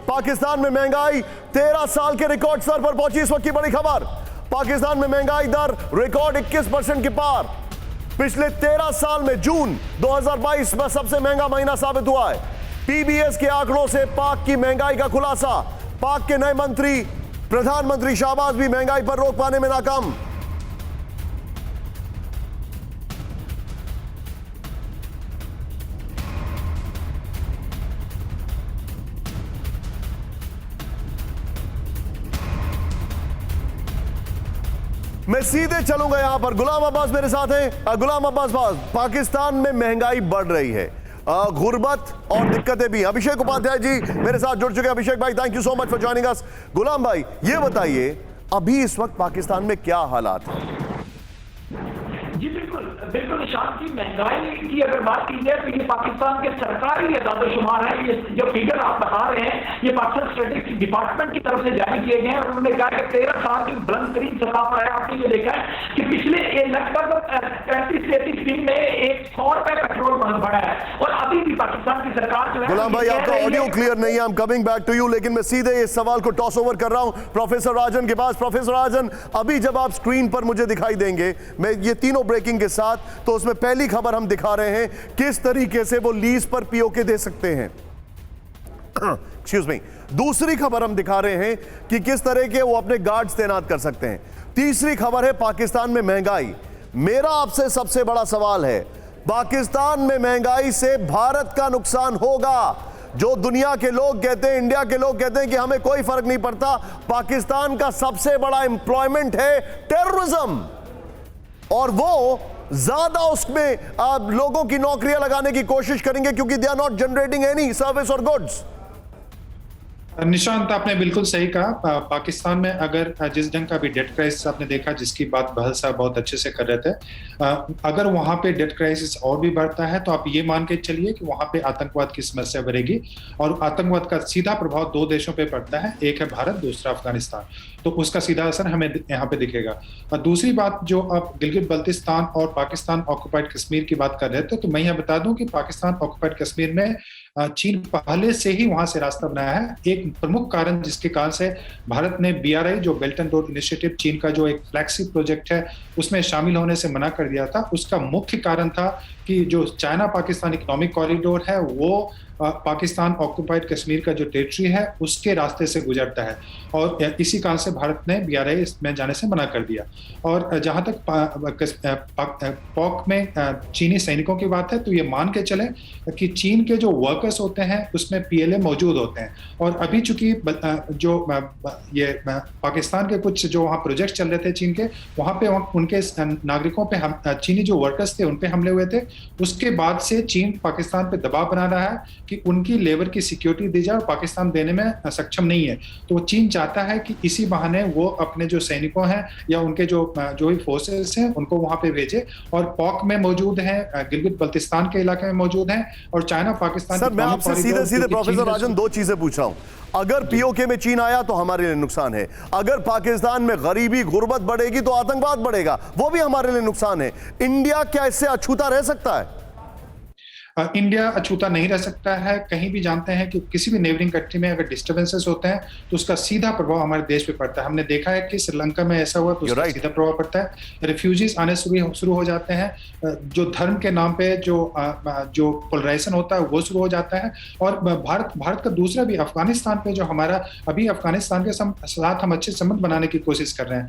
पाकिस्तान में महंगाई 13 साल के रिकॉर्ड स्तर पर पहुंची। इस वक्त की बड़ी खबर, पाकिस्तान में महंगाई दर रिकॉर्ड 21% के पार। पिछले 13 साल में जून 2022 में सबसे महंगा महीना साबित हुआ है। पीबीएस के आंकड़ों से पाक की महंगाई का खुलासा। पाक के नए मंत्री प्रधानमंत्री शाहबाज भी महंगाई पर रोक पाने में नाकाम। मैं सीधे चलूंगा यहां पर, गुलाम अब्बास मेरे साथ हैं। गुलाम अब्बास, पाकिस्तान में महंगाई बढ़ रही है, गुर्बत और दिक्कतें भी। अभिषेक उपाध्याय जी मेरे साथ जुड़ चुके हैं। अभिषेक भाई, thank you so much for joining us. Ghulam भाई, ये बताइए अभी इस वक्त पाकिस्तान में क्या हालात हैं? जी बिल्कुल शांति। महंगाई की अगर बात की जाए तो ये पाकिस्तान के सरकारी एदाद-ओ-शुमार है। ये जो फिगर आप बता रहे हैं ये पाकिस्तान स्टैटिस्टिक्स डिपार्टमेंट की तरफ से जारी किए गए हैं और उन्होंने कहा कि 13 साल की बुलंद तरीन सतह पर है। आपने ये देखा है कि पिछले लगभग 35-33 दिन में 100 रुपए पेट्रोल बढ़ा है और अभी भी पाकिस्तान की सरकार जो है। गुलाम भाई, आपका ऑडियो क्लियर नहीं है, I am coming back to you, लेकिन मैं सीधे इस सवाल को टॉस ओवर कर रहा हूं प्रोफेसर राजन के पास। प्रोफेसर राजन, अभी जब आप स्क्रीन पर मुझे दिखाई देंगे मैं ये तीनों ब्रेकिंग के साथ, तो उसमें पहली खबर हम दिखा रहे हैं किस तरीके से वो लीज पर पीओके दे सकते हैं। Excuse me. दूसरी खबर हम दिखा रहे हैं कि किस तरह के वो अपने गार्ड्स तैनात कर सकते हैं। तीसरी खबर है पाकिस्तान में महंगाई। मेरा आपसे सबसे बड़ा सवाल है, पाकिस्तान में महंगाई से भारत का नुकसान होगा। जो दुनिया के लोग कहते हैं, इंडिया के लोग कहते हैं कि हमें कोई फर्क नहीं पड़ता, पाकिस्तान का सबसे बड़ा एम्प्लॉयमेंट है टेररिज्म, और वो ज्यादा उसमें लोगों की नौकरियां लगाने की कोशिश करेंगे क्योंकि they are not generating any service और गुड्स। निशांत, आपने बिल्कुल सही कहा। पाकिस्तान में अगर जिस ढंग का भी डेट क्राइसिस आपने देखा, जिसकी बात बहल साहब बहुत अच्छे से कर रहे थे, अगर वहां पे डेट क्राइसिस और भी बढ़ता है तो आप ये मान के चलिए कि वहां पे आतंकवाद की समस्या बढ़ेगी और आतंकवाद का सीधा प्रभाव दो देशों पे पड़ता है, एक है भारत, दूसरा अफगानिस्तान। तो उसका सीधा असर हमें यहाँ पे दिखेगा। और दूसरी बात, जो आप गिलगित बल्तिस्तान और पाकिस्तान ऑक्युपाइड कश्मीर की बात कर रहे थे, तो मैं यहाँ बता दूं कि पाकिस्तान ऑक्युपाइड कश्मीर में चीन पहले से ही वहां से रास्ता बनाया है। एक प्रमुख कारण जिसके कारण से भारत ने BRI, जो बेल्ट एंड रोड इनिशिएटिव चीन का जो एक फ्लैगशिप प्रोजेक्ट है, उसमें शामिल होने से मना कर दिया था। उसका मुख्य कारण था कि जो चाइना पाकिस्तान इकोनॉमिक कॉरिडोर है वो पाकिस्तान ऑक्युपाइड कश्मीर का जो टेरिटरी है उसके रास्ते से गुजरता है और इसी कारण से भारत ने BRI में जाने से मना कर दिया। और जहां तक पाक में चीनी सैनिकों की बात है, तो ये मान के चले कि चीन के जो वर्कर्स होते हैं उसमें PLA मौजूद होते हैं। और अभी चूंकि जो ये पाकिस्तान के कुछ जो वहाँ प्रोजेक्ट चल रहे थे चीन के, वहाँ पे उनके नागरिकों पे चीनी जो वर्कर्स थे उन पे हमले हुए थे। उसके बाद से चीन पाकिस्तान पे दबाव बना रहा है कि उनकी लेबर की सिक्योरिटी दी जाए और पाकिस्तान देने में सक्षम नहीं है। तो चीन चाहता है कि इसी बहाने वो अपने जो सैनिकों हैं या उनके जो भी फोर्सेस हैं उनको वहां पे भेजे, और पाक में मौजूद हैं, गिलगित बल्तिस्तान के इलाके में मौजूद हैं, और चाइना पाकिस्तान। सर, मैं आपसे सीधे प्रोफेसर राजन दो चीजें पूछ रहा हूं। अगर पीओके में चीन आया तो हमारे लिए नुकसान है, अगर पाकिस्तान में गरीबी गुर्बत बढ़ेगी तो आतंकवाद बढ़ेगा, वो भी हमारे लिए नुकसान है। इंडिया क्या इससे अछूता रह सकता है? इंडिया अछूता नहीं रह सकता है। कहीं भी जानते हैं कि किसी भी नेबरिंग कंट्री में अगर डिस्टर्बेंसेस होते हैं तो उसका सीधा प्रभाव हमारे देश पे पड़ता है। हमने देखा है कि श्रीलंका में ऐसा हुआ तो उसका सीधा प्रभाव पड़ता है। रिफ्यूजीज आने शुरू हो जाते हैं, जो धर्म के नाम पे जो पोलराइजेशन होता है वो शुरू हो जाता है। और भारत का दूसरा भी अफगानिस्तान पे, जो हमारा अभी अफगानिस्तान के साथ हम अच्छे संबंध बनाने की कोशिश कर रहे हैं,